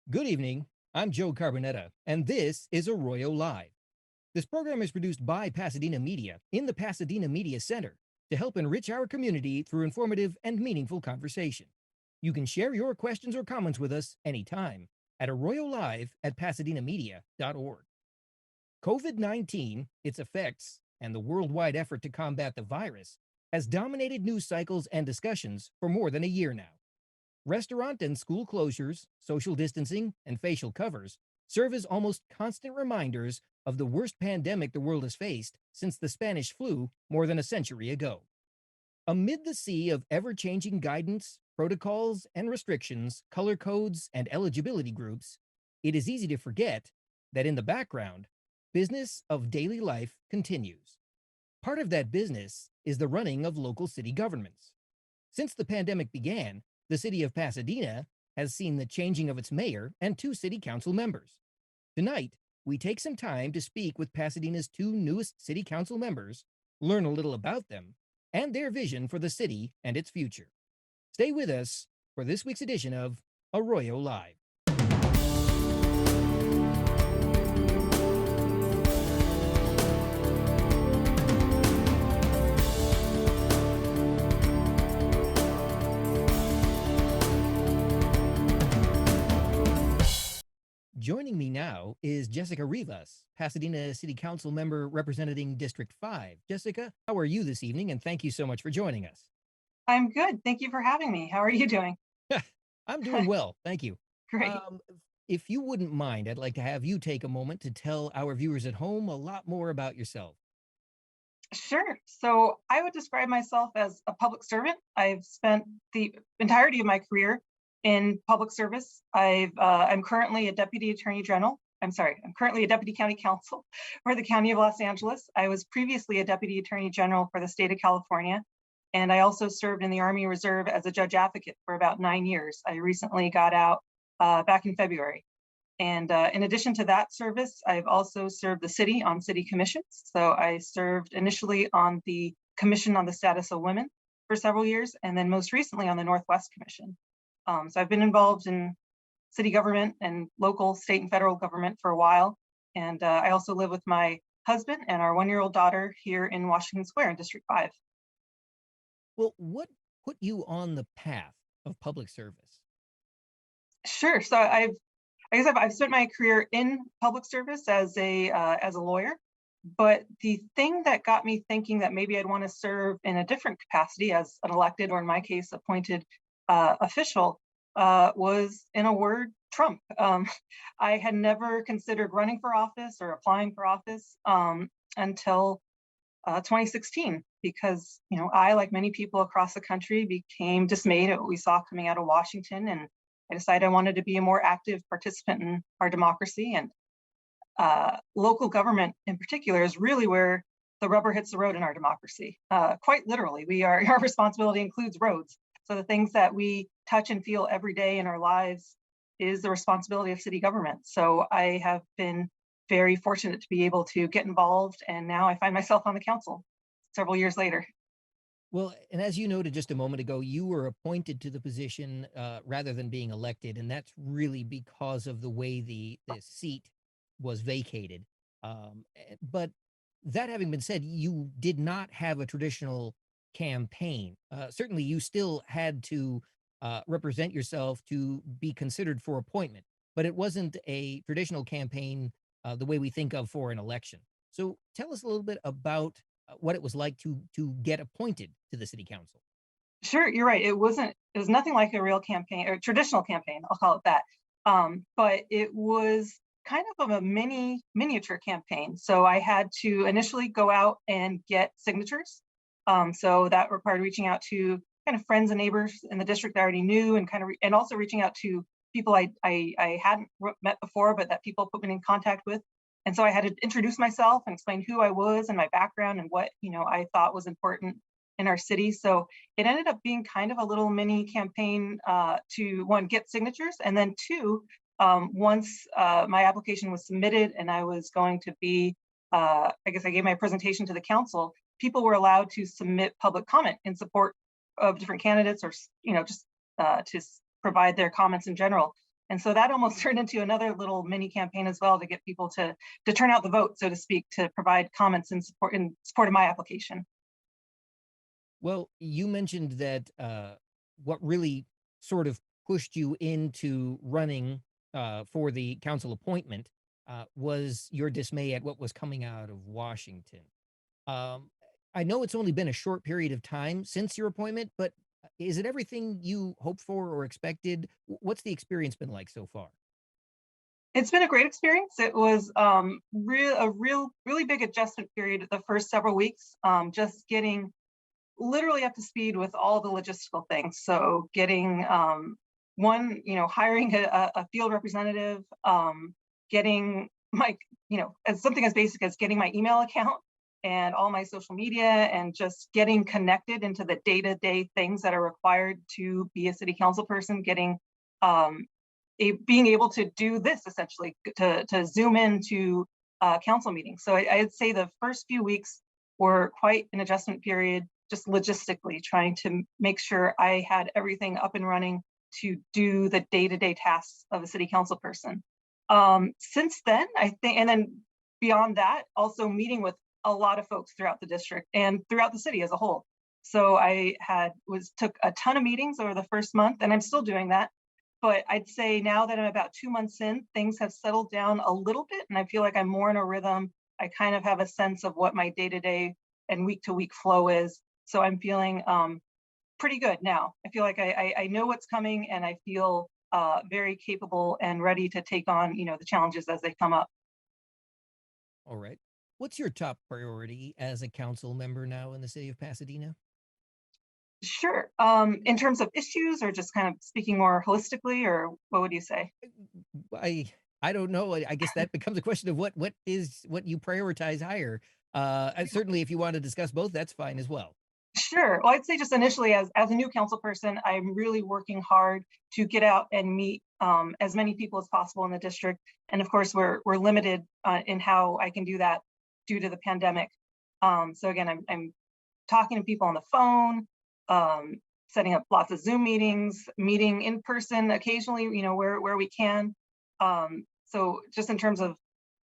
Good evening. I'm Joe Carbonetta, and this is Arroyo Live. This program is produced by Pasadena Media in the Pasadena Media Center to help enrich our community through informative and meaningful conversation. You can share your questions or comments with us anytime at Arroyo Live at pasadenamedia.org. COVID 19, its effects, and the worldwide effort to combat the virus has dominated news cycles and discussions for more than a year now. Restaurant and school closures, social distancing, and facial covers serve as almost constant reminders of the worst pandemic the world has faced since the Spanish flu more than a century ago. Amid the sea of ever changing guidance, protocols, and restrictions, color codes, and eligibility groups, it is easy to forget that in the background, business of daily life continues. Part of that business is the running of local city governments. Since the pandemic began, the city of Pasadena has seen the changing of its mayor and two city council members. Tonight, we take some time to speak with Pasadena's two newest city council members, learn a little about them, and their vision for the city and its future. Stay with us for this week's edition of Arroyo Live. Joining me now is Jessica Rivas, Pasadena City Council member representing District 5. Jessica, how are you this evening? And thank you so much for joining us. I'm good. Thank you for having me. How are you doing? I'm doing well, thank you. Great. Um, if you wouldn't mind, I'd like to have you take a moment to tell our viewers at home a lot more about yourself. Sure. So I would describe myself as a public servant. I've spent the entirety of my career in public service. I'm currently a deputy attorney general. I'm currently a deputy county counsel for the County of Los Angeles. I was previously a deputy attorney general for the state of California. And I also served in the Army Reserve as a judge advocate for about 9 years. I recently got out back in February. And in addition to that service, I've also served the city on city commissions. So I served initially on the Commission on the Status of Women for several years, and then most recently on the Northwest Commission. So I've been involved in city government and local, state, and federal government for a while. And I also live with my husband and our 1-year-old daughter here in Washington Square in District 5. Well, what put you on the path of public service? Sure. So I've spent my career in public service as a lawyer, but the thing that got me thinking that maybe I'd want to serve in a different capacity as an elected, or in my case, appointed official, was, in a word, Trump. I had never considered running for office or applying for office until 2016, because I, like many people across the country, became dismayed at what we saw coming out of Washington, and I decided I wanted to be a more active participant in our democracy. And local government in particular is really where the rubber hits the road in our democracy. Quite literally, our responsibility includes roads. So the things that we touch and feel every day in our lives is the responsibility of city government. So I have been very fortunate to be able to get involved, and now I find myself on the council several years later. Well, and as you noted just a moment ago, you were appointed to the position rather than being elected, and that's really because of the way the seat was vacated. But that having been said, you did not have a traditional campaign. Certainly, you still had to represent yourself to be considered for appointment, but it wasn't a traditional campaign the way we think of for an election. So, tell us a little bit about what it was like to get appointed to the city council. Sure, you're right. It was nothing like a real campaign or traditional campaign, I'll call it that. But it was kind of a miniature campaign. So I had to initially go out and get signatures. So that required reaching out to kind of friends and neighbors in the district I already knew, and and also reaching out to people I hadn't met before, but that people put me in contact with. And so I had to introduce myself and explain who I was and my background and what I thought was important in our city. So it ended up being kind of a little mini campaign to, one, get signatures, and then two, once my application was submitted and I was going to be, I guess I gave my presentation to the council, people were allowed to submit public comment in support of different candidates, or just to provide their comments in general. And so that almost turned into another little mini campaign as well to get people to turn out the vote, so to speak, to provide comments in support of my application. Well, you mentioned that what really sort of pushed you into running for the council appointment was your dismay at what was coming out of Washington. Um, I know it's only been a short period of time since your appointment, but is it everything you hoped for or expected? What's the experience been like so far? It's been a great experience. It was really big adjustment period the first several weeks, just getting literally up to speed with all the logistical things. So getting hiring a field representative, getting my, as something as basic as getting my email account and all my social media, and just getting connected into the day-to-day things that are required to be a city council person, getting um, being able to do this essentially, to zoom into council meetings. So I'd say the first few weeks were quite an adjustment period, just logistically trying to make sure I had everything up and running to do the day-to-day tasks of a city council person. Since then, I think, and then beyond that, also meeting with a lot of folks throughout the district and throughout the city as a whole. So I took a ton of meetings over the first month, and I'm still doing that. But I'd say now that I'm about 2 months in, things have settled down a little bit, and I feel like I'm more in a rhythm. I kind of have a sense of what my day-to-day and week-to-week flow is. So I'm feeling pretty good now. I feel like I know what's coming, and I feel very capable and ready to take on, the challenges as they come up. All right. What's your top priority as a council member now in the city of Pasadena? Sure. In terms of issues, or just kind of speaking more holistically, or what would you say? I I don't know. I guess that becomes a question of what you prioritize higher. Certainly, if you want to discuss both, that's fine as well. Sure. Well, I'd say just initially, as a new council person, I'm really working hard to get out and meet as many people as possible in the district. And of course, we're limited in how I can do that due to the pandemic. So again, I'm talking to people on the phone, setting up lots of Zoom meetings, meeting in person occasionally, where we can. So just in terms of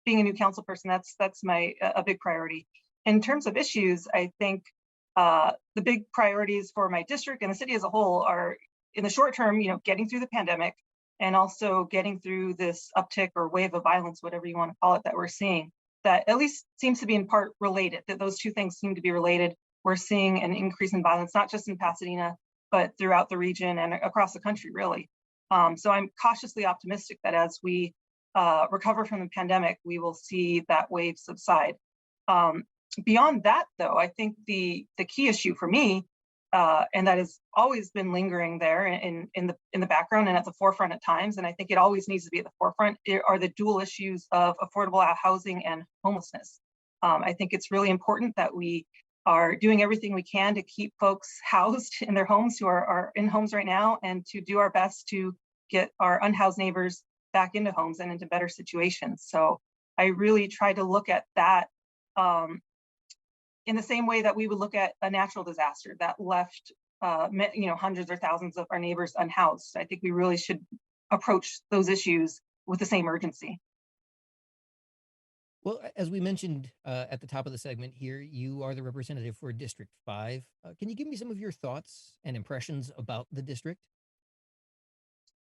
being a new council person, that's my a big priority. In terms of issues, I think the big priorities for my district and the city as a whole are, in the short term, getting through the pandemic, and also getting through this uptick or wave of violence, whatever you want to call it, that we're seeing, that at least seems to be in part related, that those two things seem to be related. We're seeing an increase in violence, not just in Pasadena, but throughout the region and across the country, really. So I'm cautiously optimistic that as we recover from the pandemic, we will see that wave subside. Um, Beyond that, though, I think the key issue for me, and that has always been lingering there in the background and at the forefront at times, and I think it always needs to be at the forefront, are the dual issues of affordable housing and homelessness. I think it's really important that we are doing everything we can to keep folks housed in their homes who are in homes right now, and to do our best to get our unhoused neighbors back into homes and into better situations. So I really try to look at that um, in the same way that we would look at a natural disaster that left hundreds or thousands of our neighbors unhoused. I think we really should approach those issues with the same urgency. Well, as we mentioned at the top of the segment here, you are the representative for District 5. Can you give me some of your thoughts and impressions about the district?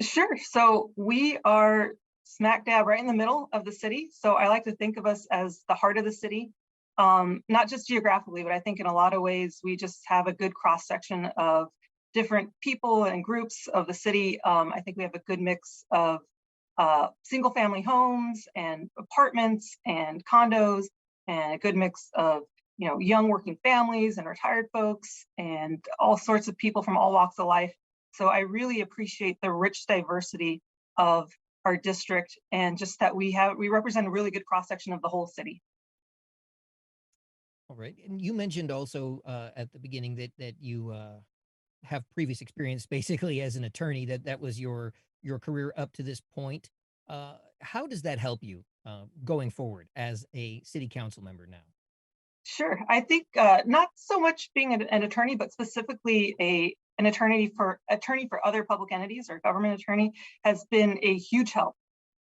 Sure. So we are smack dab right in the middle of the city. So I like to think of us as the heart of the city, not just geographically, but I think in a lot of ways we just have a good cross section of different people and groups of the city. I think we have a good mix of single family homes and apartments and condos, and a good mix of young working families and retired folks and all sorts of people from all walks of life. So I really appreciate the rich diversity of our district, and just that we represent a really good cross section of the whole city. All right. And you mentioned also at the beginning that you have previous experience basically as an attorney, that was your career up to this point. How does that help you going forward as a city council member now? Sure. I think not so much being an attorney, but specifically an attorney for other public entities or government attorney has been a huge help.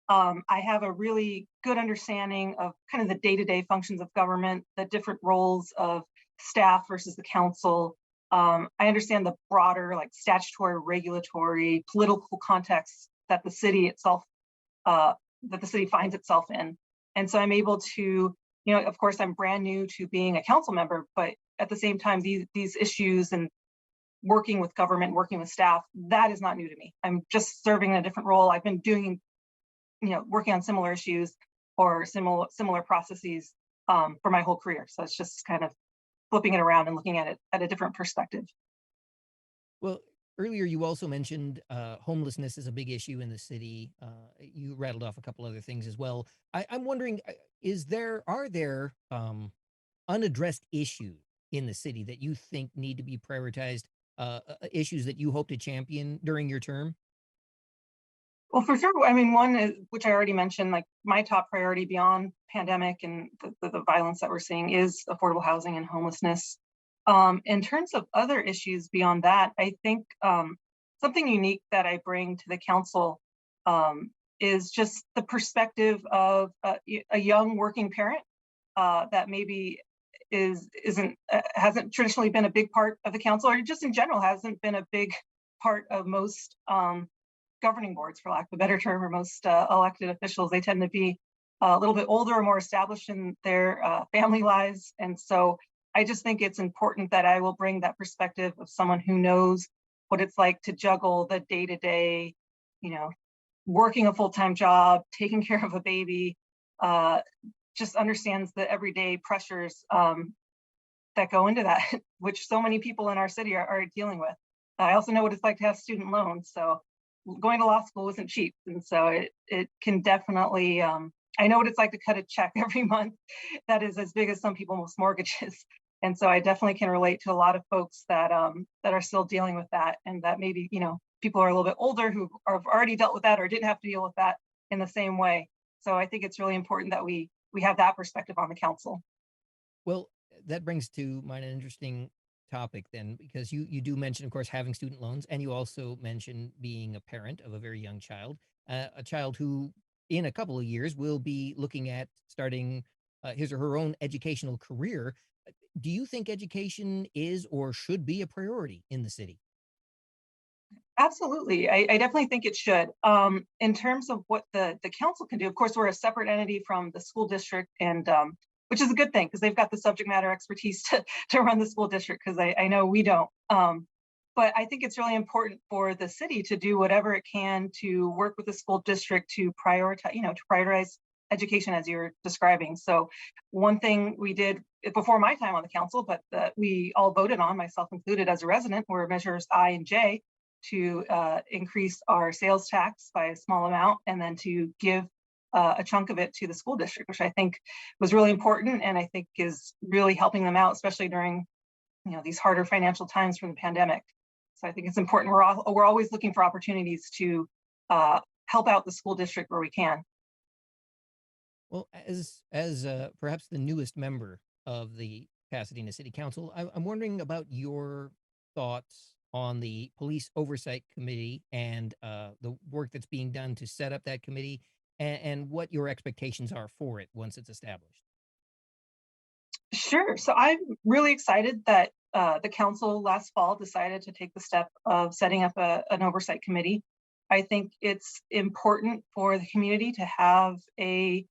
I have a really good understanding of kind of the day-to-day functions of government, the different roles of staff versus the council. I understand the broader like statutory, regulatory, political context that the city itself, that the city finds itself in. And so I'm able to, of course, I'm brand new to being a council member, but at the same time, these issues and working with government, working with staff, that is not new to me. I'm just serving in a different role. I've been doing, working on similar issues or similar processes for my whole career. So it's just kind of flipping it around and looking at it at a different perspective. Well, earlier you also mentioned homelessness is a big issue in the city. You rattled off a couple other things as well. I'm wondering, are there unaddressed issues in the city that you think need to be prioritized, issues that you hope to champion during your term? Well, for sure. I mean, one is, which I already mentioned, like my top priority beyond pandemic and the violence that we're seeing is affordable housing and homelessness. In terms of other issues beyond that, I think something unique that I bring to the council is just the perspective of a young working parent that maybe hasn't traditionally been a big part of the council, or just in general hasn't been a big part of most governing boards, for lack of a better term, or most elected officials. They tend to be a little bit older or more established in their family lives. And so I just think it's important that I will bring that perspective of someone who knows what it's like to juggle the day-to-day, working a full-time job, taking care of a baby, just understands the everyday pressures that go into that, which so many people in our city are dealing with. I also know what it's like to have student loans. So going to law school isn't cheap. And so it can definitely, I know what it's like to cut a check every month that is as big as some people's mortgages. And so I definitely can relate to a lot of folks that are still dealing with that, and that maybe, people are a little bit older who have already dealt with that or didn't have to deal with that in the same way. So I think it's really important that we have that perspective on the council. Well, that brings to mind an interesting topic then, because you do mention, of course, having student loans, and you also mention being a parent of a very young child, a child who in a couple of years will be looking at starting his or her own educational career. Do you think education is or should be a priority in the city? Absolutely. I definitely think it should. In terms of what the council can do, of course, we're a separate entity from the school district, and which is a good thing because they've got the subject matter expertise to run the school district, because I know we don't. But I think it's really important for the city to do whatever it can to work with the school district to prioritize education as you're describing. So one thing we did before my time on the council, but we all voted on, myself included as a resident, were measures I and J to increase our sales tax by a small amount, and then to give a chunk of it to the school district, which I think was really important, and I think is really helping them out, especially during these harder financial times from the pandemic. So I think it's important. We're always looking for opportunities to help out the school district where we can. Well, as perhaps the newest member of the Pasadena City Council, I'm wondering about your thoughts on the Police Oversight Committee and the work that's being done to set up that committee, and what your expectations are for it once it's established. Sure. So I'm really excited that the council last fall decided to take the step of setting up an oversight committee. I think it's important for the community to have a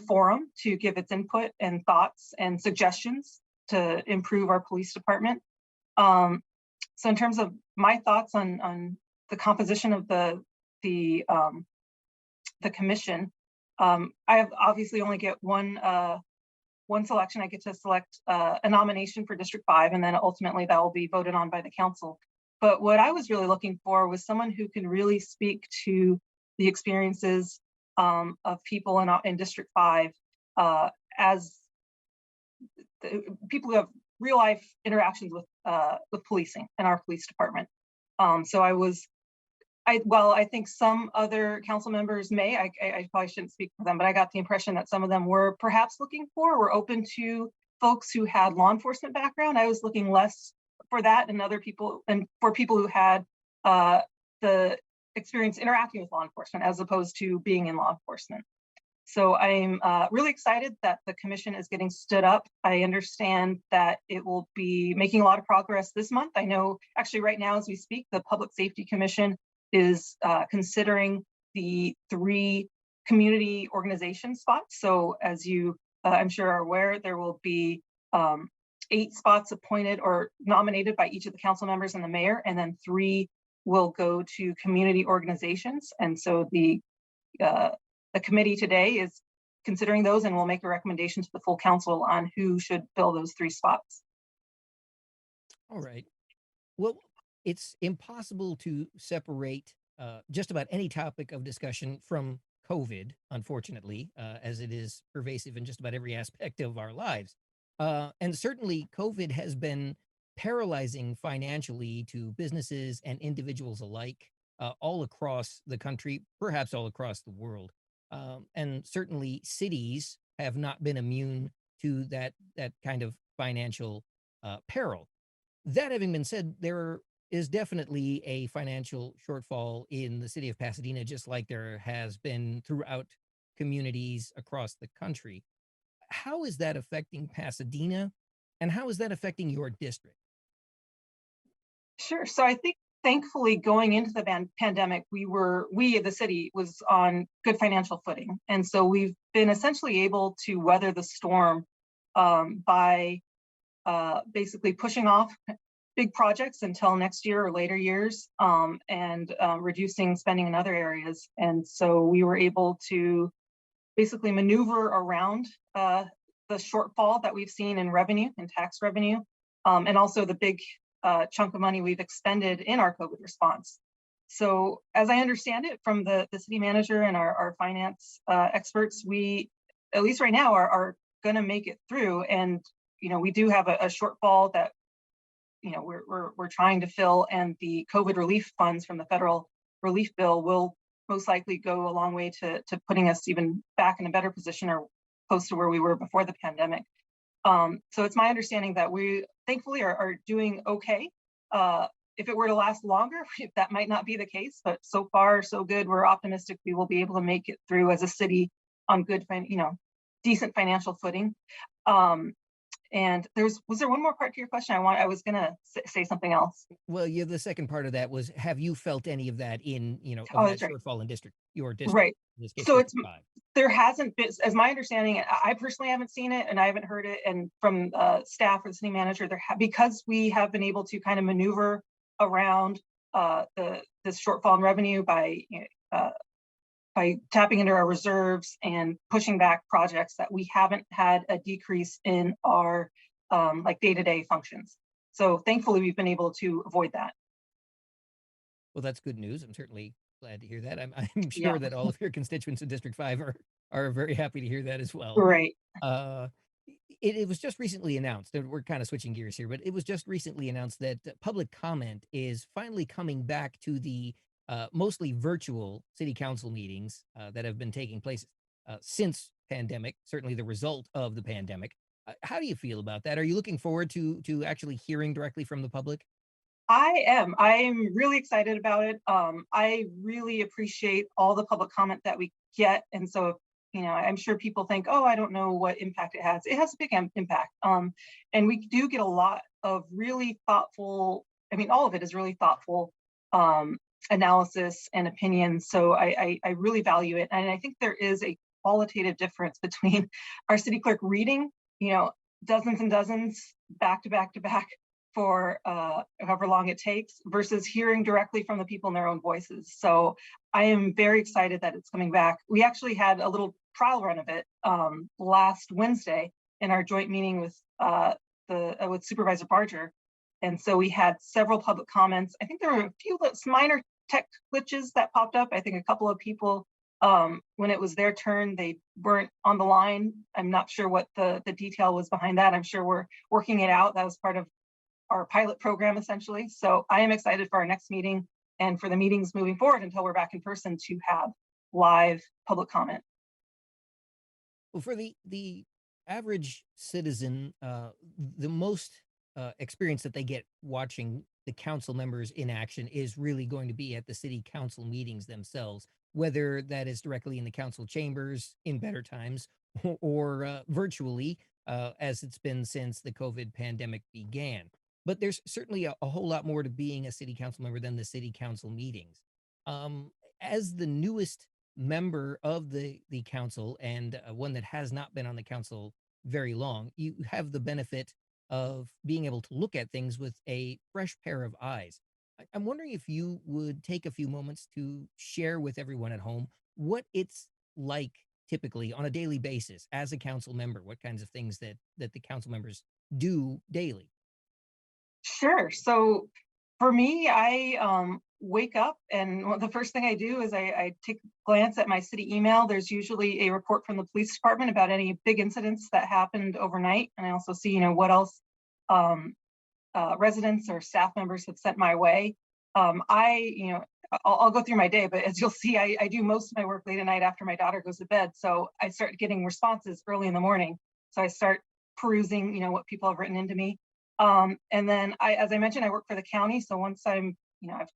forum to give its input and thoughts and suggestions to improve our police department. So in terms of my thoughts on the composition of the commission, I have obviously only get one selection. I get to select a nomination for District 5, and then ultimately that will be voted on by the council. But what I was really looking for was someone who can really speak to the experiences of people in District 5 as people who have real life interactions with policing and our police department. So I think some other council members I probably shouldn't speak for them, but I got the impression that some of them were perhaps were open to folks who had law enforcement background. I was looking less for that and other people, and for people who had uh, the experience interacting with law enforcement as opposed to being in law enforcement. So I'm really excited that the commission is getting stood up. I understand that it will be making a lot of progress this month. I know actually right now as we speak, the Public Safety Commission is considering the 3 community organization spots. So as you, I'm sure are aware, there will be 8 spots appointed or nominated by each of the council members and the mayor, and then 3 will go to community organizations. And so the committee today is considering those, and we'll make a recommendation to the full council on who should fill those 3 spots. All right. Well, it's impossible to separate just about any topic of discussion from COVID, unfortunately, as it is pervasive in just about every aspect of our lives. And certainly, COVID has been paralyzing financially to businesses and individuals alike, all across the country, perhaps all across the world. And certainly, cities have not been immune to that kind of financial peril. That having been said, there is definitely a financial shortfall in the city of Pasadena, just like there has been throughout communities across the country. How is that affecting Pasadena, and how is that affecting your district? Sure. So I think thankfully going into the pandemic, we the city was on good financial footing. And so we've been essentially able to weather the storm by basically pushing off big projects until next year or later years, and reducing spending in other areas. And so we were able to basically maneuver around the shortfall that we've seen in revenue, in tax revenue, and also the big chunk of money we've expended in our COVID response. So as I understand it from the city manager and our finance experts, we, at least right now, are going to make it through. And, we do have a shortfall that, we're trying to fill, and the COVID relief funds from the federal relief bill will most likely go a long way to putting us even back in a better position or close to where we were before the pandemic. So it's my understanding that we thankfully are doing okay. If it were to last longer, that might not be the case, but so far so good. We're optimistic we will be able to make it through as a city on good, decent financial footing. And was there one more part to your question? I was gonna say something else. Well, yeah, the second part of that was, have you felt any of that in, of Oh, that that's right. shortfall in your district, Right. in this case, So District 5? there hasn't been, as my understanding, I personally haven't seen it and I haven't heard it. And from staff or the city manager, because we have been able to kind of maneuver around this shortfall in revenue by tapping into our reserves and pushing back projects, that we haven't had a decrease in our like day-to-day functions. So thankfully, we've been able to avoid that. Well, that's good news. I'm certainly glad to hear that. I'm Yeah. sure that all of your constituents in District 5 are very happy to hear that as well. Right. Uh, it was just recently announced that we're kind of switching gears here, but it was just recently announced that public comment is finally coming back to the mostly virtual city council meetings that have been taking place since pandemic, certainly the result of the pandemic. How do you feel about that? Are you looking forward to actually hearing directly from the public? I am. I'm really excited about it. I really appreciate all the public comment that we get. And so, I'm sure people think, oh, I don't know what impact it has. It has a big impact. And we do get a lot of really thoughtful, all of it is really thoughtful analysis and opinions. So I really value it. And I think there is a qualitative difference between our city clerk reading, dozens and dozens back to back to back for however long it takes, versus hearing directly from the people in their own voices. So I am very excited that it's coming back. We actually had a little trial run of it last Wednesday in our joint meeting with with Supervisor Barger. And so we had several public comments. I think there were a few minor tech glitches that popped up. I think a couple of people, when it was their turn, they weren't on the line. I'm not sure what the detail was behind that. I'm sure we're working it out. That was part of our pilot program, essentially. So I am excited for our next meeting and for the meetings moving forward until we're back in person to have live public comment. Well, for the average citizen, the most experience that they get watching the council members in action is really going to be at the city council meetings themselves, whether that is directly in the council chambers in better times or virtually, as it's been since the COVID pandemic began. But there's certainly a whole lot more to being a city council member than the city council meetings. Um, as the newest member of the council and one that has not been on the council very long, you have the benefit of being able to look at things with a fresh pair of eyes. I'm wondering if you would take a few moments to share with everyone at home what it's like typically on a daily basis as a council member, what kinds of things that the council members do daily. Sure. So for me, I wake up and the first thing I do is I take a glance at my city email. There's usually a report from the police department about any big incidents that happened overnight. And I also see, what else um, residents or staff members have sent my way. I'll go through my day, but as you'll see, I do most of my work late at night after my daughter goes to bed. So I start getting responses early in the morning. So I start perusing, what people have written into me. And then as I mentioned, I work for the county. So once I've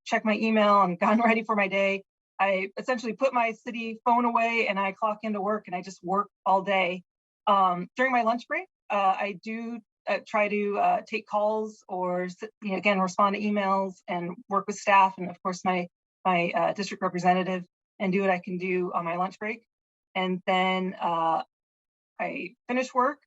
checked my email and gotten ready for my day, I essentially put my city phone away and I clock into work and I just work all day. During my lunch break, I do try to take calls or, again, respond to emails and work with staff and of course my district representative and do what I can do on my lunch break. And then I finish work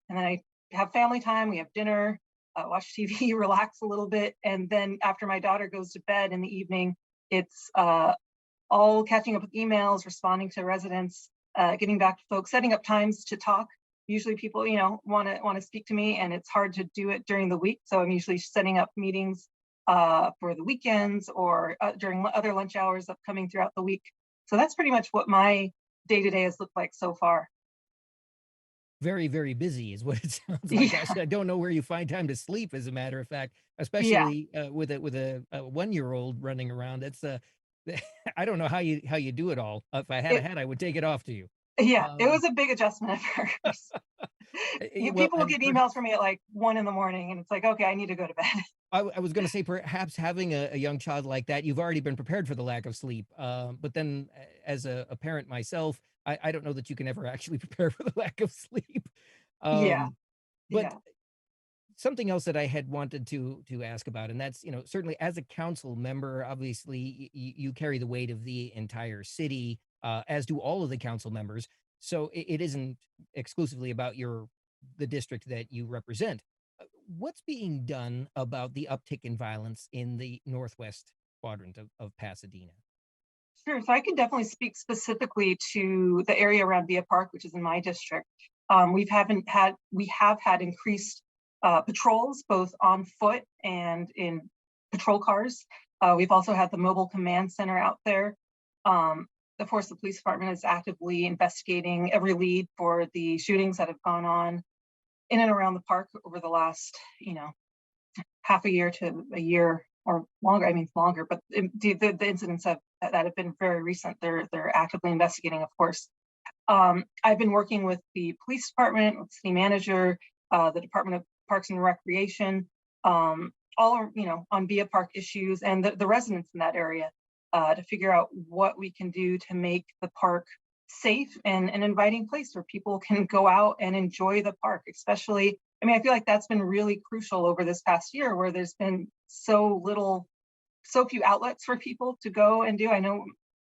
and then I have family time. We have dinner, watch TV, relax a little bit. And then after my daughter goes to bed in the evening, it's all catching up with emails, responding to residents, getting back to folks, setting up times to talk. Usually people, want to speak to me and it's hard to do it during the week. So I'm usually setting up meetings for the weekends or during other lunch hours upcoming throughout the week. So that's pretty much what my day-to-day has looked like so far. Very, very busy is what it sounds like. Yeah, I don't know where you find time to sleep, as a matter of fact, yeah. especially with a 1-year-old running around. It's I don't know how you do it all. If I had a It, hat, I would take it off to you. yeah, it Um, was a big adjustment at first. well, People will get emails from me at like 1 in the morning and it's like, okay, I need to go to bed. I was going to say perhaps having a young child like that, you've already been prepared for the lack of sleep. But then, as a parent myself, I don't know that you can ever actually prepare for the lack of sleep. Yeah, Um, but yeah. something else that I had wanted to ask about, and that's, certainly as a council member, obviously you carry the weight of the entire city, as do all of the council members. So it isn't exclusively about the district that you represent. What's being done about the uptick in violence in the northwest quadrant of Pasadena? Sure. So I can definitely speak specifically to the area around Via Park, which is in my district. We have had increased patrols both on foot and in patrol cars. We've also had the mobile command center out there. Um, of course, the police department is actively investigating every lead for the shootings that have gone on in and around the park over the last, half a year to a year or longer. I mean, longer, but the incidents that have been very recent. They're actively investigating, of course. I've been working with the police department, with city manager, the Department of Parks and Recreation, all on Via Park issues and the residents in that area to figure out what we can do to make the park safe and an inviting place where people can go out and enjoy the park, especially. I mean, I feel like that's been really crucial over this past year where there's been so few outlets for people to go and do. I know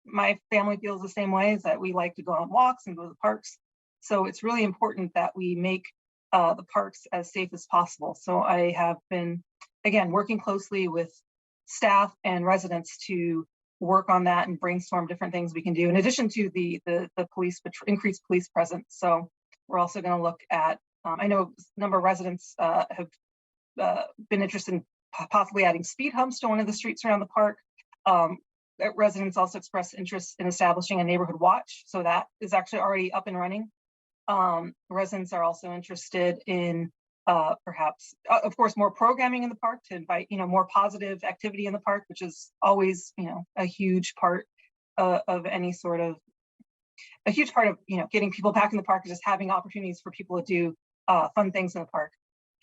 my family feels the same way, is that we like to go on walks and go to the parks. So it's really important that we make the parks as safe as possible. So I have been, again, working closely with staff and residents to work on that and brainstorm different things we can do in addition to the increased police presence. So we're also going to look at, I know a number of residents have been interested in possibly adding speed humps to one of the streets around the park. Residents also expressed interest in establishing a neighborhood watch. So that is actually already up and running. Residents are also interested in perhaps, of course, more programming in the park to invite, more positive activity in the park, which is always, a huge part of any sort of, a huge part of, getting people back in the park is just having opportunities for people to do fun things in the park.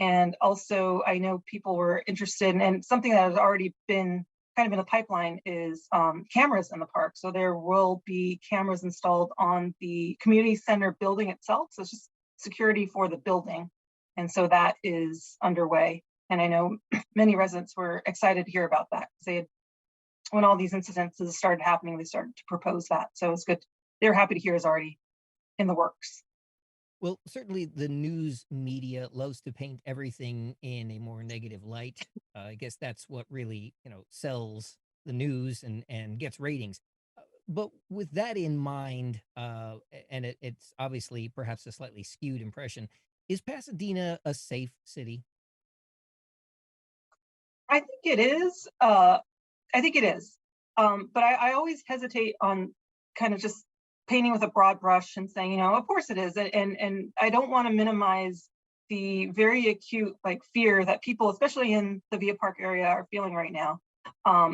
And also, I know people were interested in, and something that has already been kind of in the pipeline is cameras in the park. So there will be cameras installed on the community center building itself. So it's just security for the building. And so that is underway. And I know many residents were excited to hear about that because they had, when all these incidences started happening, they started to propose that. So it's good. They're happy to hear is already in the works. Well, certainly the news media loves to paint everything in a more negative light. I guess that's what really, sells the news and gets ratings. But with that in mind, and it's obviously perhaps a slightly skewed impression, is Pasadena a safe city? I think it is. I think it is. But I always hesitate on kind of just painting with a broad brush and saying, of course it is. And I don't want to minimize the very acute fear that people, especially in the Via Park area, are feeling right now.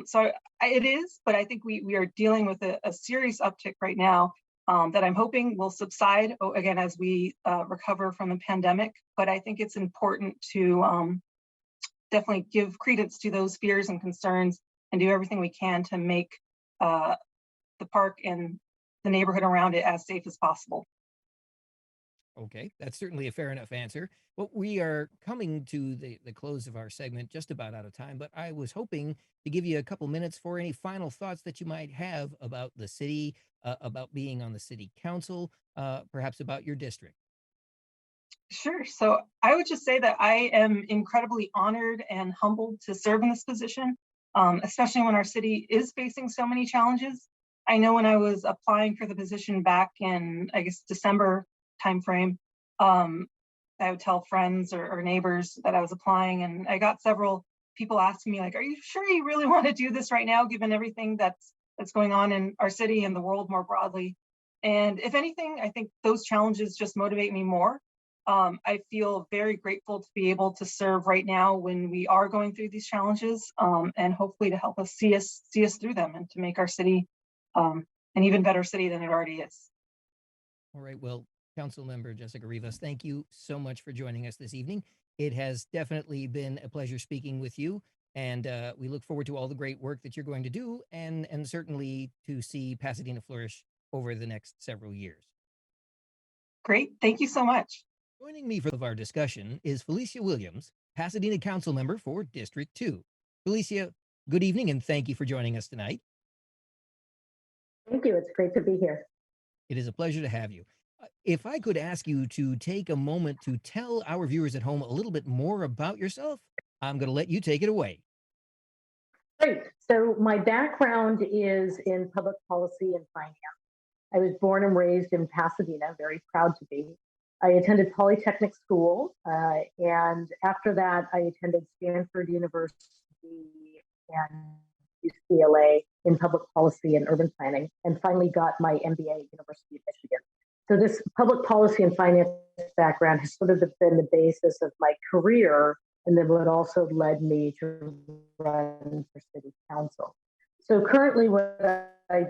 So it is, but I think we are dealing with a serious uptick right now that I'm hoping will subside again as we recover from the pandemic. But I think it's important to definitely give credence to those fears and concerns and do everything we can to make the park and the neighborhood around it as safe as possible. Okay, that's certainly a fair enough answer. Well, we are coming to the close of our segment, just about out of time, but I was hoping to give you a couple minutes for any final thoughts that you might have about the city, about being on the city council, perhaps about your district. Sure. So I would just say that I am incredibly honored and humbled to serve in this position, especially when our city is facing so many challenges. I know when I was applying for the position back in, I guess, December timeframe, I would tell friends or neighbors that I was applying, and I got several people asking me, like, "Are you sure you really want to do this right now, given everything that's going on in our city and the world more broadly?" And if anything, I think those challenges just motivate me more. I feel very grateful to be able to serve right now when we are going through these challenges, and hopefully to help us see us through them and to make our city an even better city than it already is. All right. Well, Council Member Jessica Rivas, thank you so much for joining us this evening. It has definitely been a pleasure speaking with you, and we look forward to all the great work that you're going to do, and certainly to see Pasadena flourish over the next several years. Great. Thank you so much. Joining me for our discussion is Felicia Williams, Pasadena Council Member for District 2. Felicia, good evening, and thank you for joining us tonight. Thank you. It's great to be here. It is a pleasure to have you. If I could ask you to take a moment to tell our viewers at home a little bit more about yourself, I'm going to let you take it away. Great. So my background is in public policy and finance. I was born and raised in Pasadena, very proud to be. I attended Polytechnic School, and after that, I attended Stanford University and UCLA in public policy and urban planning, and finally got my MBA at University of Michigan. So this public policy and finance background has sort of been the basis of my career, and then what also led me to run for city council. So currently what I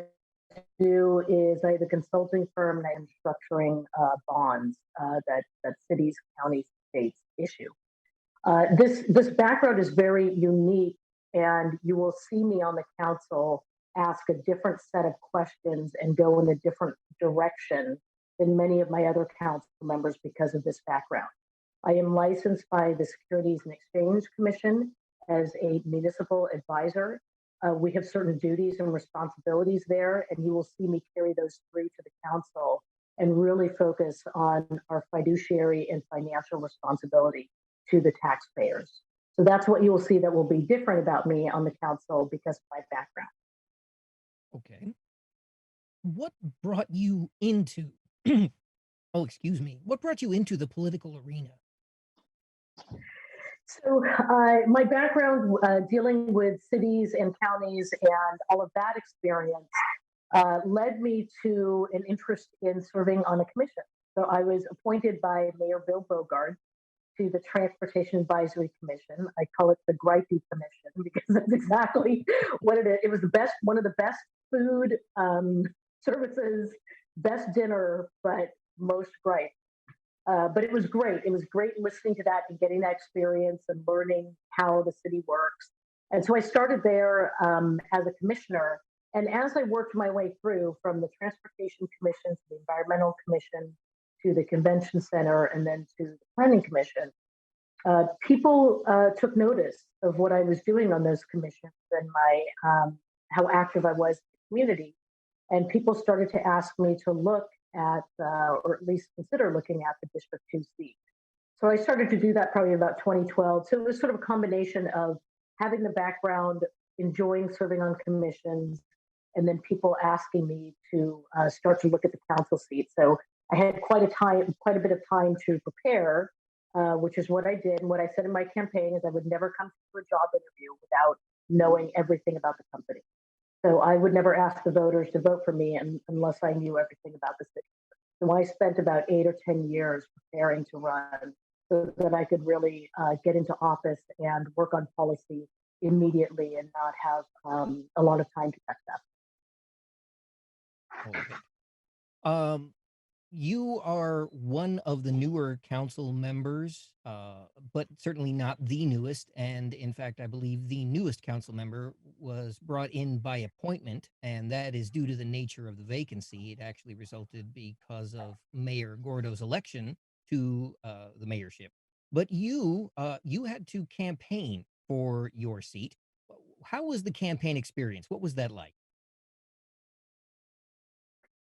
do is I have a consulting firm and I am structuring bonds that cities, counties, states issue. This background is very unique, and you will see me on the council ask a different set of questions and go in a different direction than many of my other council members because of this background. I am licensed by the Securities and Exchange Commission as a municipal advisor. We have certain duties and responsibilities there, and you will see me carry those through to the council and really focus on our fiduciary and financial responsibility to the taxpayers. So that's what you will see that will be different about me on the council because of my background. Okay. What brought you into, what brought you into the political arena? So my background dealing with cities and counties and all of that experience led me to an interest in serving on a commission. So I was appointed by Mayor Bill Bogard to the Transportation Advisory Commission. I call it the Gripey Commission because that's exactly what it is. It was one of the best food services, best dinner, but most gripe. But it was great. It was great listening to that and getting that experience and learning how the city works. And so I started there as a commissioner. And as I worked my way through from the Transportation Commission to the Environmental Commission to the Convention Center and then to the Planning Commission, people took notice of what I was doing on those commissions and my how active I was in the community. And people started to ask me to look at, or at least consider looking at the District 2 seat. So I started to do that probably about 2012. So it was sort of a combination of having the background, enjoying serving on commissions, and then people asking me to start to look at the council seat. So I had quite a bit of time to prepare, which is what I did. And what I said in my campaign is I would never come to a job interview without knowing everything about the company. So I would never ask the voters to vote for me unless I knew everything about the city. So I spent about 8 or 10 years preparing to run so that I could really get into office and work on policy immediately and not have a lot of time to catch up. Okay. You are one of the newer council members, but certainly not the newest. And in fact, I believe the newest council member was brought in by appointment, and that is due to the nature of the vacancy. It actually resulted because of Mayor Gordo's election to the mayorship. But you had to campaign for your seat. How was the campaign experience? What was that like?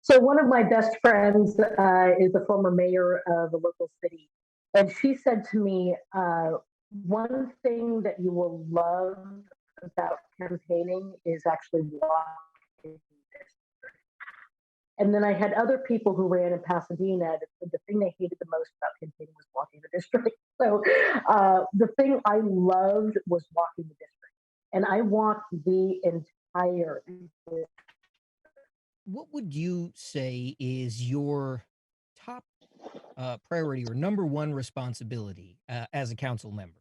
So one of my best friends is the former mayor of a local city, and she said to me, "One thing that you will love about campaigning is actually walking." And then I had other people who ran in Pasadena. The thing they hated the most about campaigning was walking the district. So the thing I loved was walking the district, and I walked the entire. What would you say is your top priority or number one responsibility as a council member?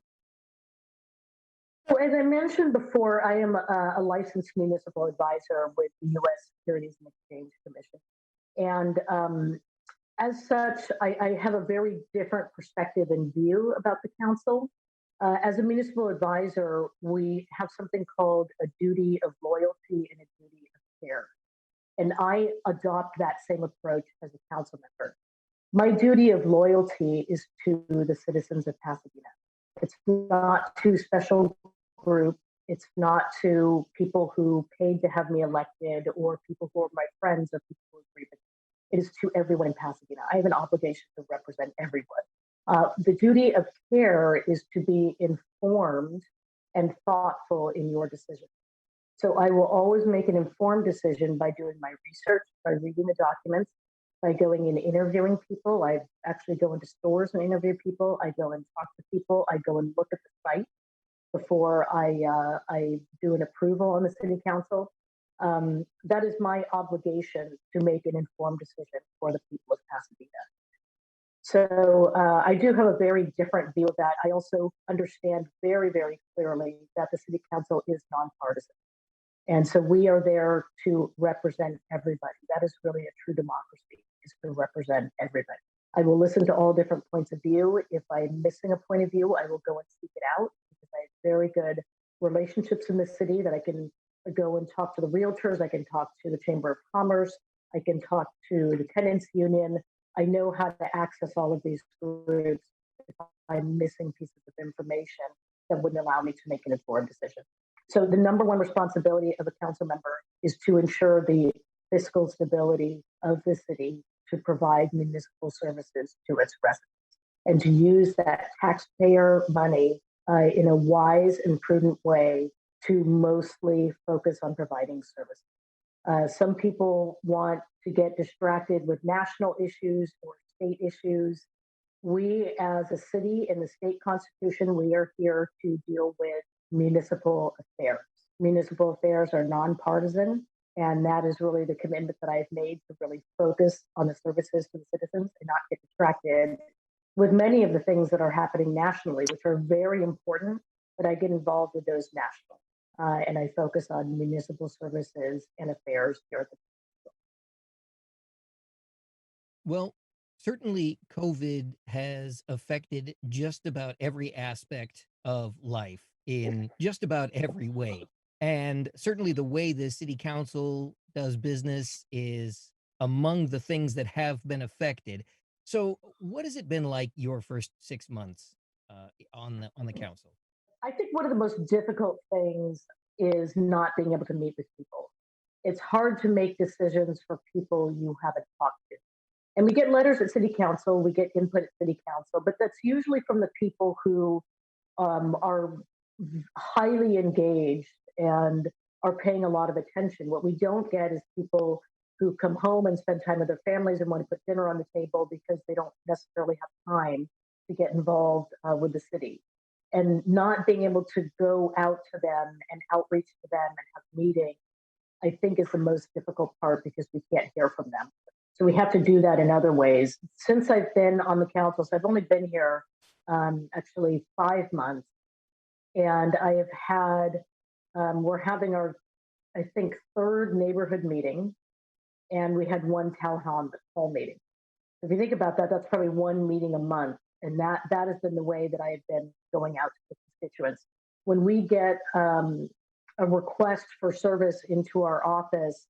So as I mentioned before, I am a licensed municipal advisor with the U.S. Securities and Exchange Commission. And as such, I have a very different perspective and view about the council. As a municipal advisor, we have something called a duty of loyalty and a duty of care. And I adopt that same approach as a council member. My duty of loyalty is to the citizens of Pasadena. It's not to special group. It's not to people who paid to have me elected or people who are my friends or people who agree with me. It is to everyone in Pasadena. I have an obligation to represent everyone. The duty of care is to be informed and thoughtful in your decisions. So I will always make an informed decision by doing my research, by reading the documents, by going and interviewing people. I actually go into stores and interview people. I go and talk to people. I go and look at the site before I do an approval on the city council. That is my obligation to make an informed decision for the people of Pasadena. So I do have a very different view of that. I also understand very, very clearly that the city council is nonpartisan. And so we are there to represent everybody. That is really a true democracy, is to represent everybody. I will listen to all different points of view. If I'm missing a point of view, I will go and seek it out because I have very good relationships in the city that I can go and talk to the realtors. I can talk to the Chamber of Commerce. I can talk to the tenants union. I know how to access all of these groups if I'm missing pieces of information that wouldn't allow me to make an informed decision. So the number one responsibility of a council member is to ensure the fiscal stability of the city to provide municipal services to its residents and to use that taxpayer money in a wise and prudent way to mostly focus on providing services. Some people want to get distracted with national issues or state issues. We, as a city in the state constitution, we are here to deal with municipal affairs. Municipal affairs are nonpartisan, and that is really the commitment that I've made to really focus on the services to the citizens and not get distracted with many of the things that are happening nationally, which are very important, but I get involved with those national. And I focus on municipal services and affairs here at the. Well, Certainly, COVID has affected just about every aspect of life in just about every way. And certainly, the way the city council does business is among the things that have been affected. So, what has it been like your first 6 months on the council? I think one of the most difficult things is not being able to meet with people. It's hard to make decisions for people you haven't talked to. And we get letters at city council, we get input at city council, but that's usually from the people who are highly engaged and are paying a lot of attention. What we don't get is people who come home and spend time with their families and want to put dinner on the table because they don't necessarily have time to get involved with the city. And not being able to go out to them and outreach to them and have meetings, I think is the most difficult part because we can't hear from them. So we have to do that in other ways. Since I've been on the council, so I've only been here actually 5 months, and I have had, we're having our, I think, third neighborhood meeting, and we had one town hall meeting. If you think about that, that's probably one meeting a month, and that has been the way that I have been going out to the constituents. When we get a request for service into our office,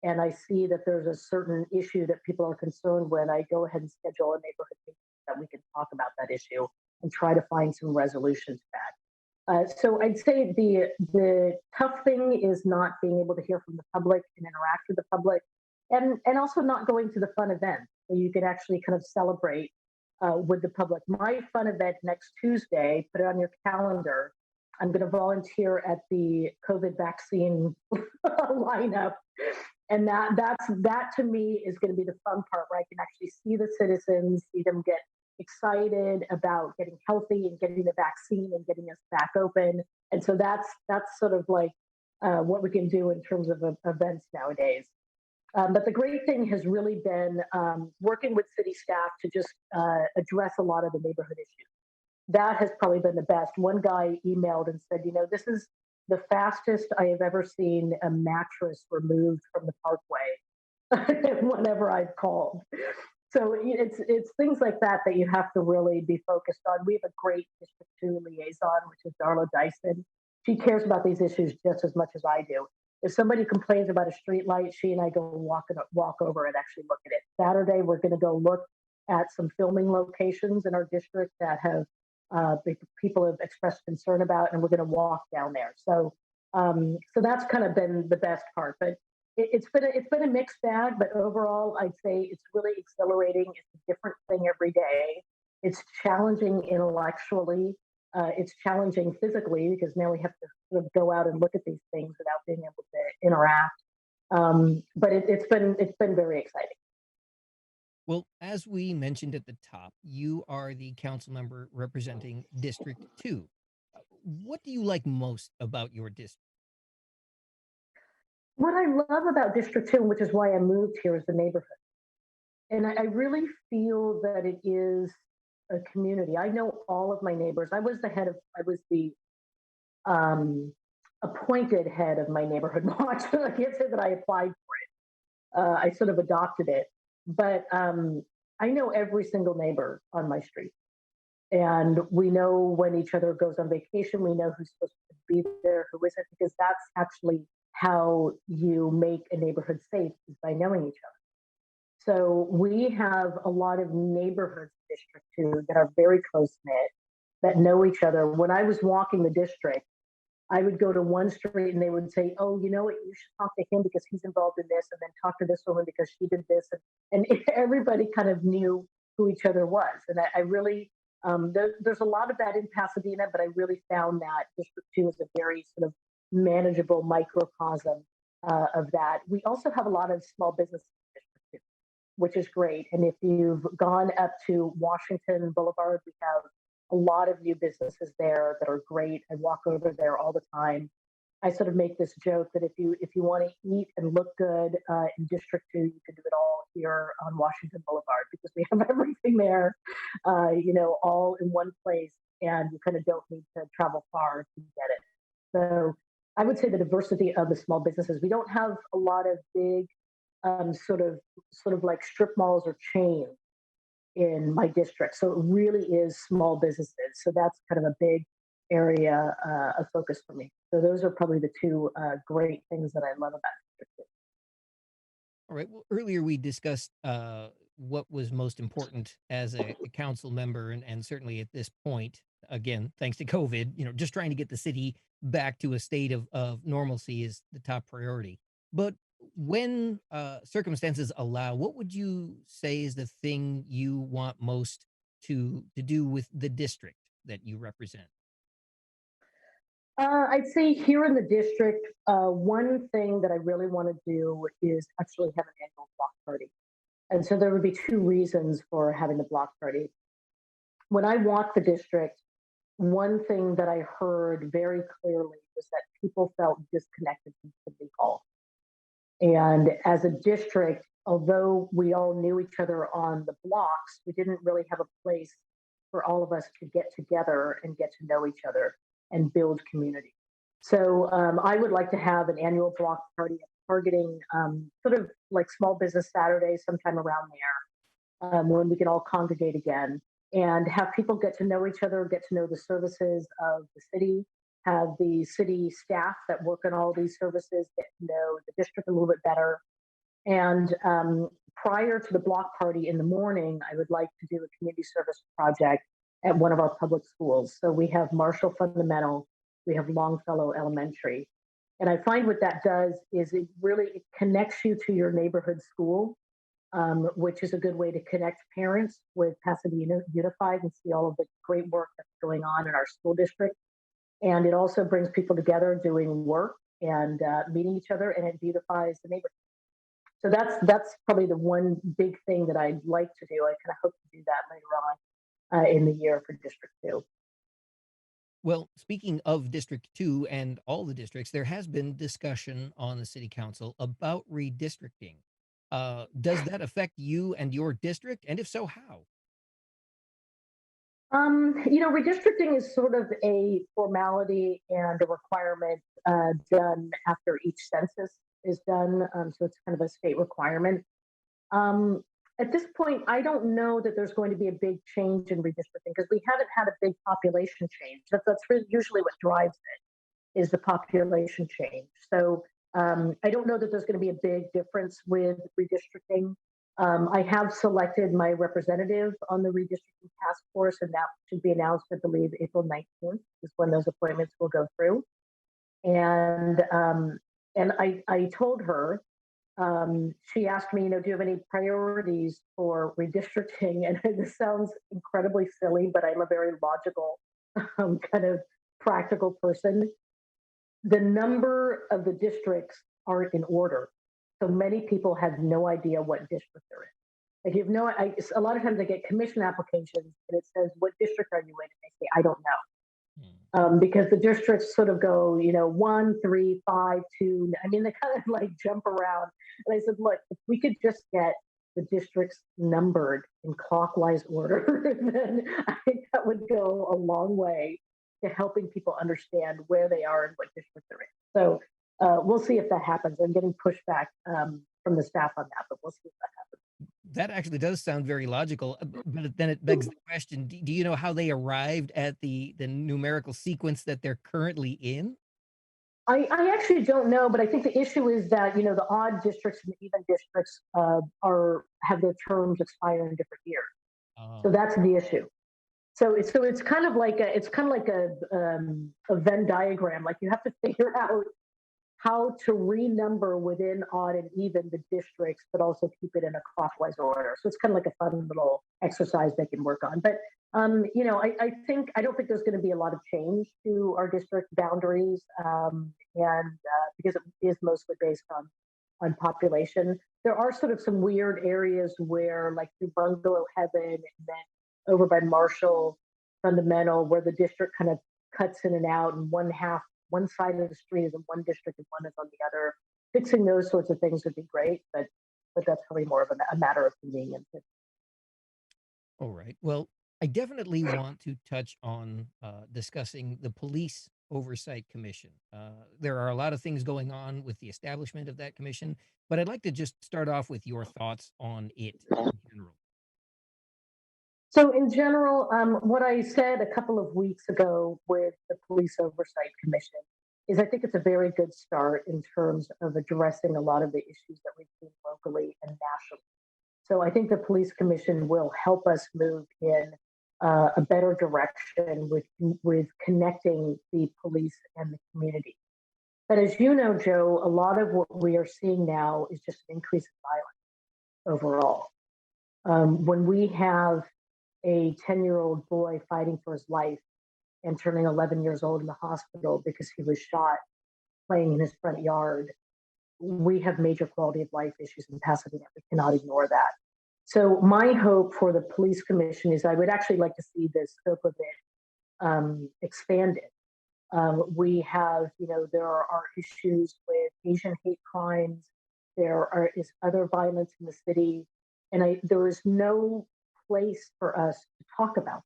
and I see that there's a certain issue that people are concerned with, I go ahead and schedule a neighborhood meeting that we can talk about that issue and try to find some resolution to that. So I'd say the tough thing is not being able to hear from the public and interact with the public, and also not going to the fun events so you can actually kind of celebrate with the public. My fun event next Tuesday, put it on your calendar. I'm going to volunteer at the COVID vaccine lineup, and that to me is going to be the fun part, where I can actually see the citizens, see them get excited about getting healthy and getting the vaccine and getting us back open. And so that's sort of like what we can do in terms of events nowadays. But the great thing has really been working with city staff to just address a lot of the neighborhood issues. That has probably been the best. One guy emailed and said, this is the fastest I have ever seen a mattress removed from the parkway whenever I've called. So it's things like that that you have to really be focused on. We have a great District 2 liaison, which is Darla Dyson. She cares about these issues just as much as I do. If somebody complains about a street light, she and I go walk over and actually look at it. Saturday, we're going to go look at some filming locations in our district that have people have expressed concern about, and we're going to walk down there. So that's kind of been the best part. But it's been a mixed bag. But overall, I'd say it's really exhilarating. It's a different thing every day. It's challenging intellectually. It's challenging physically because now we have to sort of go out and look at these things without being able to interact. But it's been very exciting. Well, as we mentioned at the top, you are the council member representing District 2. What do you like most about your district? What I love about District 2, which is why I moved here, is the neighborhood. And I really feel that it is a community. I know all of my neighbors. I was the appointed head of my neighborhood watch. I can't say that I applied for it. I sort of adopted it. But I know every single neighbor on my street. And we know when each other goes on vacation. We know who's supposed to be there, who isn't, because that's actually how you make a neighborhood safe, is by knowing each other. So we have a lot of neighborhoods in District 2 that are very close knit, that know each other. When I was walking the district, I would go to one street and they would say, "Oh, you know what? You should talk to him because he's involved in this, and then talk to this woman because she did this." And everybody kind of knew who each other was. And I really, there's a lot of that in Pasadena, but I really found that District 2 is a very sort of manageable microcosm of that. We also have a lot of small businesses in District 2, which is great. And if you've gone up to Washington Boulevard, we have a lot of new businesses there that are great. I walk over there all the time. I sort of make this joke that if you want to eat and look good in District 2, you can do it all here on Washington Boulevard because we have everything there, all in one place, and you kind of don't need to travel far to get it. So I would say the diversity of the small businesses. We don't have a lot of big sort of like strip malls or chains. in my district. So it really is small businesses. So that's kind of a big area of focus for me. So those are probably the two great things that I love about District 2. All right. Well, earlier we discussed what was most important as a council member, and certainly at this point, again, thanks to COVID, just trying to get the city back to a state of normalcy is the top priority. But when circumstances allow, what would you say is the thing you want most to do with the district that you represent? I'd say here in the district, one thing that I really want to do is actually have an annual block party. And so there would be two reasons for having the block party. When I walked the district, one thing that I heard very clearly was that people felt disconnected from City Hall. And as a district, although we all knew each other on the blocks, we didn't really have a place for all of us to get together and get to know each other and build community. So I would like to have an annual block party targeting sort of like Small Business Saturday, sometime around there, when we can all congregate again and have people get to know each other, get to know the services of the city, have the city staff that work on all these services get to know the district a little bit better. And prior to the block party in the morning, I would like to do a community service project at one of our public schools. So we have Marshall Fundamental, we have Longfellow Elementary. And I find what that does is it connects you to your neighborhood school, which is a good way to connect parents with Pasadena Unified and see all of the great work that's going on in our school district. And it also brings people together doing work and meeting each other, and it beautifies the neighborhood. So that's probably the one big thing that I'd like to do. I kind of hope to do that later on in the year for District 2. Well, speaking of District 2 and all the districts, there has been discussion on the city council about redistricting. Does that affect you and your district? And if so, how? Redistricting is sort of a formality and a requirement done after each census is done. So it's kind of a state requirement. Um, at this point, I don't know that there's going to be a big change in redistricting because we haven't had a big population change. Usually what drives it is the population change. So I don't know that there's going to be a big difference with redistricting. I have selected my representative on the redistricting task force, and that should be announced, I believe, April 19th is when those appointments will go through. And I told her, she asked me, do you have any priorities for redistricting? And this sounds incredibly silly, but I'm a very logical, kind of practical person. The number of the districts aren't in order. So many people have no idea what district they're in. Like you have no, a lot of times I get commission applications and it says, what district are you in? And they say, I don't know. Because the districts sort of go, 1, 3, 5, 2. I mean, they kind of like jump around. And I said, look, if we could just get the districts numbered in clockwise order, then I think that would go a long way to helping people understand where they are and what district they're in. So we'll see if that happens. I'm getting pushback from the staff on that, but we'll see if that happens. That actually does sound very logical, but then it begs the question: do you know how they arrived at the numerical sequence that they're currently in? I actually don't know, but I think the issue is that the odd districts and the even districts have their terms expire in different years. So Oh, that's the issue. So it's kind of like a Venn diagram. Like you have to figure out how to renumber within odd and even the districts, but also keep it in a clockwise order. So it's kind of like a fun little exercise they can work on. But I don't think there's going to be a lot of change to our district boundaries, and because it is mostly based on population. There are sort of some weird areas where, like through Bungalow Heaven, and then over by Marshall Fundamental, where the district kind of cuts in and out, and one side of the street is in one district and one is on the other. Fixing those sorts of things would be great, but that's probably more of a matter of convenience. all right. Well, I definitely want to touch on discussing the Police Oversight Commission. There are a lot of things going on with the establishment of that commission, but I'd like to just start off with your thoughts on it in general. So in general, what I said a couple of weeks ago with the Police Oversight Commission is I think it's a very good start in terms of addressing a lot of the issues that we've seen locally and nationally. So I think the Police Commission will help us move in a better direction with connecting the police and the community. But as you know, Joe, a lot of what we are seeing now is just an increase in violence overall. When we have a 10-year-old boy fighting for his life and turning 11 years old in the hospital because he was shot playing in his front yard, we have major quality of life issues in Pasadena. We cannot ignore that. So my hope for the police commission is I would actually like to see the scope of it expanded. We have, there are issues with Asian hate crimes. Is other violence in the city, and there is no place for us to talk about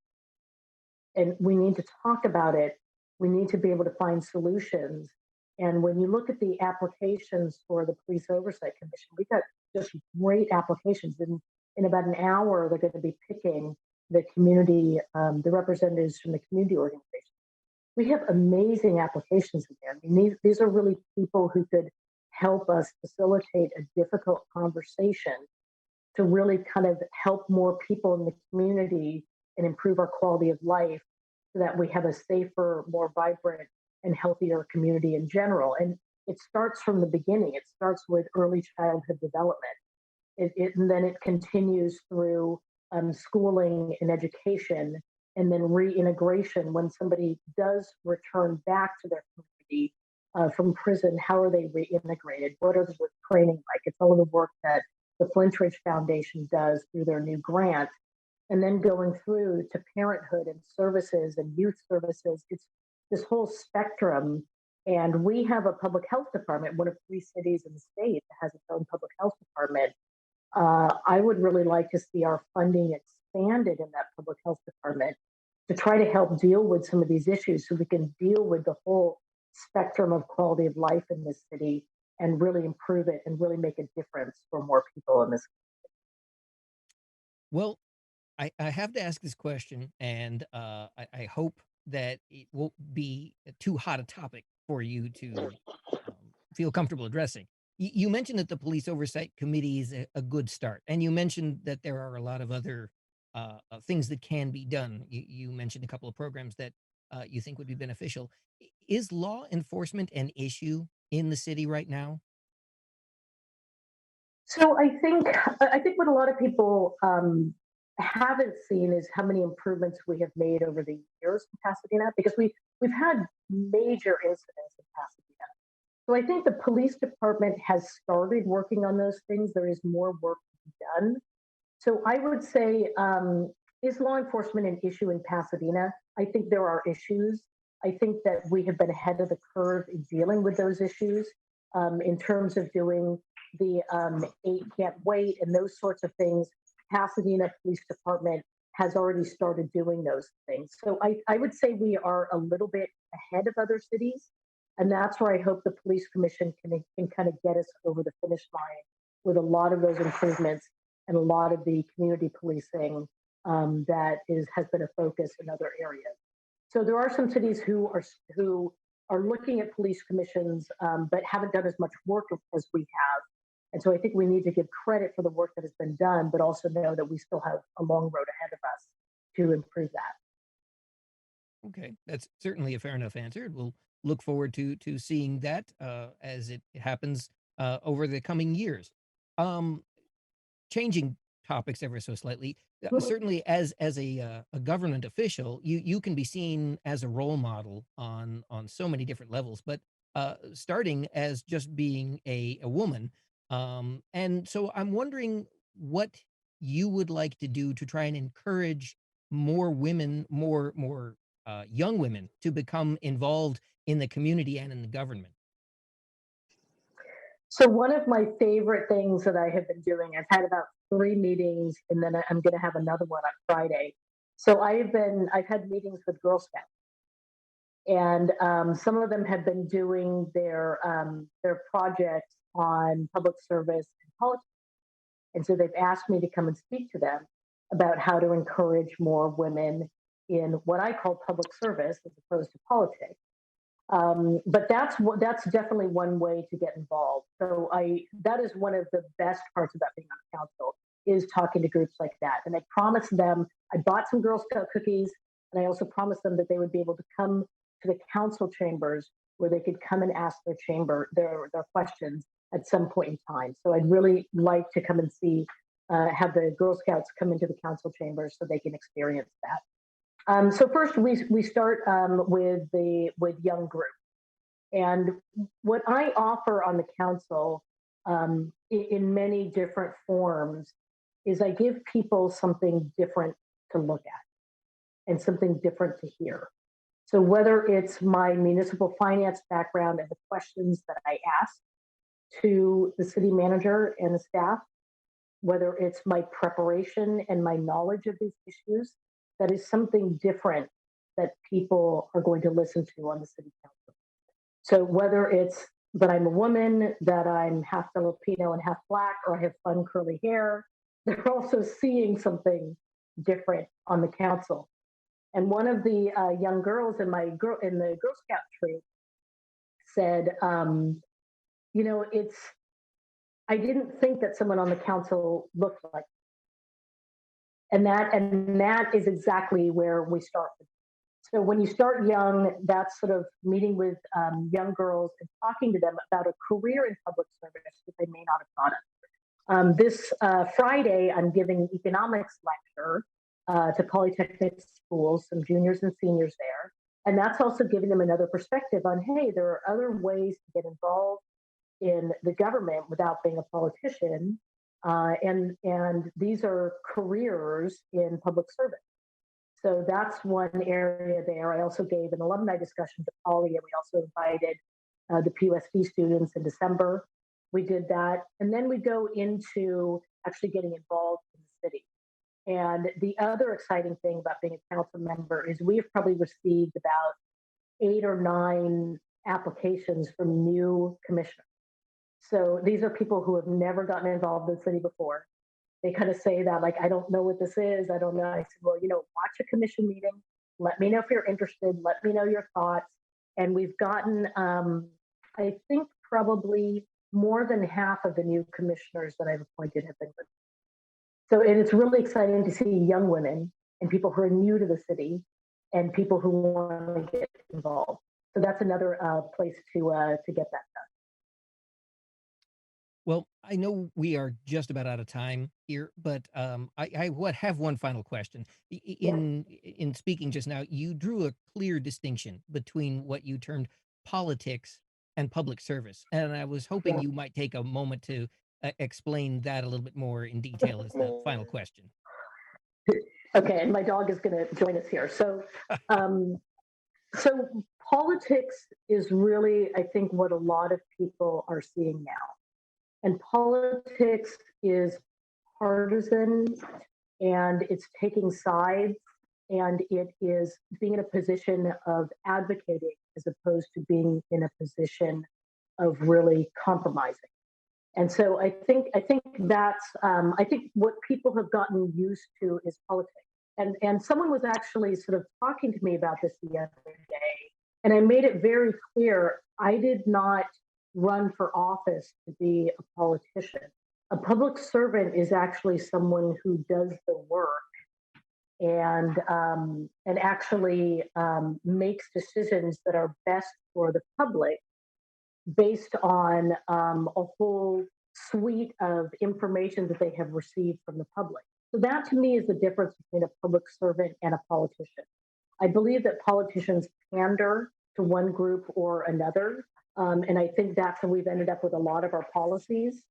it. And we need to talk about it. We need to be able to find solutions. And when you look at the applications for the Police Oversight Commission, we got just great applications. In about an hour, they're going to be picking the community, the representatives from the community organization. We have amazing applications in there. I mean, these are really people who could help us facilitate a difficult conversation to really kind of help more people in the community and improve our quality of life so that we have a safer, more vibrant, and healthier community in general. And it starts from the beginning. It starts with early childhood development. And then it continues through schooling and education, and then reintegration when somebody does return back to their community from prison. How are they reintegrated? What is the training like? It's all of the work that the Flintridge Foundation does through their new grant, and then going through to parenthood and services and youth services. It's this whole spectrum. And we have a public health department, one of 3 cities in the state that has its own public health department. I would really like to see our funding expanded in that public health department to try to help deal with some of these issues so we can deal with the whole spectrum of quality of life in this city and really improve it and really make a difference for more people in this. Well, I have to ask this question, and I hope that it won't be too hot a topic for you to feel comfortable addressing. You mentioned that the Police Oversight Committee is a good start, and you mentioned that there are a lot of other things that can be done. You mentioned a couple of programs that you think would be beneficial. Is law enforcement an issue in the city right now? So I think what a lot of people haven't seen is how many improvements we have made over the years in Pasadena, because we've had major incidents in Pasadena. So I think the police department has started working on those things. There is more work to be done. So I would say, is law enforcement an issue in Pasadena? I think there are issues. I think that we have been ahead of the curve in dealing with those issues in terms of doing the 8 Can't Wait and those sorts of things. Pasadena Police Department has already started doing those things. So I would say we are a little bit ahead of other cities. And that's where I hope the Police Commission can kind of get us over the finish line with a lot of those improvements and a lot of the community policing has been a focus in other areas. So there are some cities who are looking at police commissions, but haven't done as much work as we have. And so I think we need to give credit for the work that has been done, but also know that we still have a long road ahead of us to improve that. Okay, that's certainly a fair enough answer. We'll look forward to seeing that as it happens over the coming years. Um, Changing topics ever so slightly, certainly as a government official, you can be seen as a role model on so many different levels. But starting as just being a woman, and so I'm wondering what you would like to do to try and encourage more women, more young women, to become involved in the community and in the government. So one of my favorite things that I have been doing, I've had about 3 meetings, and then I'm going to have another one on Friday. So I've had meetings with Girl Scouts, and some of them have been doing their projects on public service and politics, and so they've asked me to come and speak to them. about how to encourage more women in what I call public service as opposed to politics. But that's definitely one way to get involved. So that is one of the best parts about being on council is talking to groups like that. And I promised them, I bought some Girl Scout cookies, and I also promised them that they would be able to come to the council chambers where they could come and ask their questions at some point in time. So I'd really like to come and see, have the Girl Scouts come into the council chambers so they can experience that. So first we start with young group, and what I offer on the council in many different forms is I give people something different to look at and something different to hear. So whether it's my municipal finance background and the questions that I ask to the city manager and the staff, whether it's my preparation and my knowledge of these issues, that is something different that people are going to listen to on the city council. So whether it's that I'm a woman, that I'm half Filipino and half Black, or I have fun curly hair, they're also seeing something different on the council. And one of the young girls in the Girl Scout troop said, I didn't think that someone on the council looked like me. And that is exactly where we start. So when you start young, that's sort of meeting with young girls and talking to them about a career in public service that they may not have thought of. This Friday, I'm giving an economics lecture to Polytechnic schools, some juniors and seniors there. And that's also giving them another perspective on, hey, there are other ways to get involved in the government without being a politician. And these are careers in public service. So that's one area there. I also gave an alumni discussion to Poly, and we also invited the PUSD students in December. We did that. And then we go into actually getting involved in the city. And the other exciting thing about being a council member is we've probably received about 8 or 9 applications from new commissioners. So these are people who have never gotten involved in the city before. They kind of say that, like, I don't know what this is. I don't know. I said, well, watch a commission meeting. Let me know if you're interested. Let me know your thoughts. And we've gotten, I think, probably more than half of the new commissioners that I've appointed have been women. So it's really exciting to see young women and people who are new to the city and people who want to get involved. So that's another place to get that done. Well, I know we are just about out of time here, but I have one final question. In speaking just now, you drew a clear distinction between what you termed politics and public service, and I was hoping you might take a moment to explain that a little bit more in detail as the final question. Okay, and my dog is going to join us here. So, so politics is really, I think, what a lot of people are seeing now. And politics is partisan, and it's taking sides, and it is being in a position of advocating as opposed to being in a position of really compromising. And so I think that's I think what people have gotten used to is politics. And someone was actually sort of talking to me about this the other day, and I made it very clear I did not run for office to be a politician. A public servant is actually someone who does the work and actually makes decisions that are best for the public based on a whole suite of information that they have received from the public. So that to me is the difference between a public servant and a politician. I believe that politicians pander to one group or another. And I think that's how we've ended up with a lot of our policies.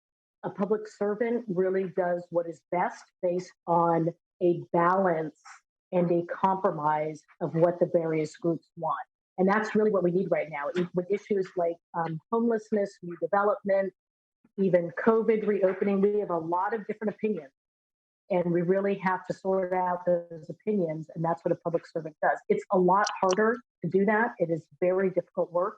A public servant really does what is best based on a balance and a compromise of what the various groups want. And that's really what we need right now. With issues like homelessness, new development, even COVID reopening, we have a lot of different opinions. And we really have to sort out those opinions. And that's what a public servant does. It's a lot harder to do that. It is very difficult work.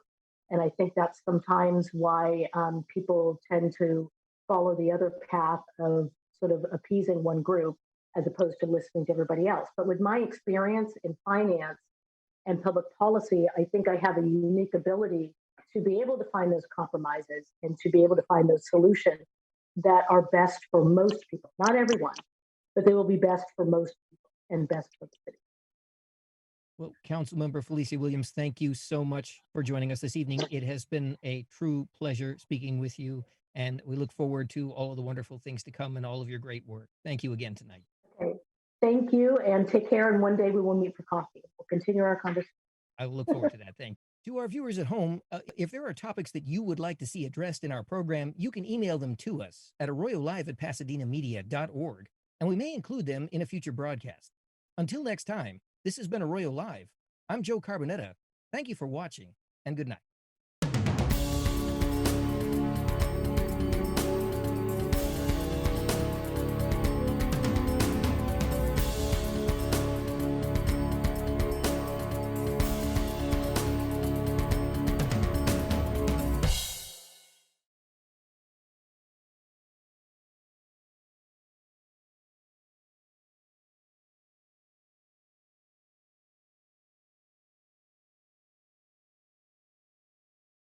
And I think that's sometimes why people tend to follow the other path of sort of appeasing one group as opposed to listening to everybody else. But with my experience in finance and public policy, I think I have a unique ability to be able to find those compromises and to be able to find those solutions that are best for most people, not everyone, but they will be best for most people and best for the city. Well, Councilmember Felicia Williams, thank you so much for joining us this evening. It has been a true pleasure speaking with you, and we look forward to all of the wonderful things to come and all of your great work. Thank you again tonight. Okay. Thank you, and take care. And one day we will meet for coffee. We'll continue our conversation. I will look forward to that. Thank you. To our viewers at home, if there are topics that you would like to see addressed in our program, you can email them to us at arroyolive@pasadenamedia.org, and we may include them in a future broadcast. Until next time, this has been Arroyo Live. I'm Joe Carbonetta. Thank you for watching, and good night.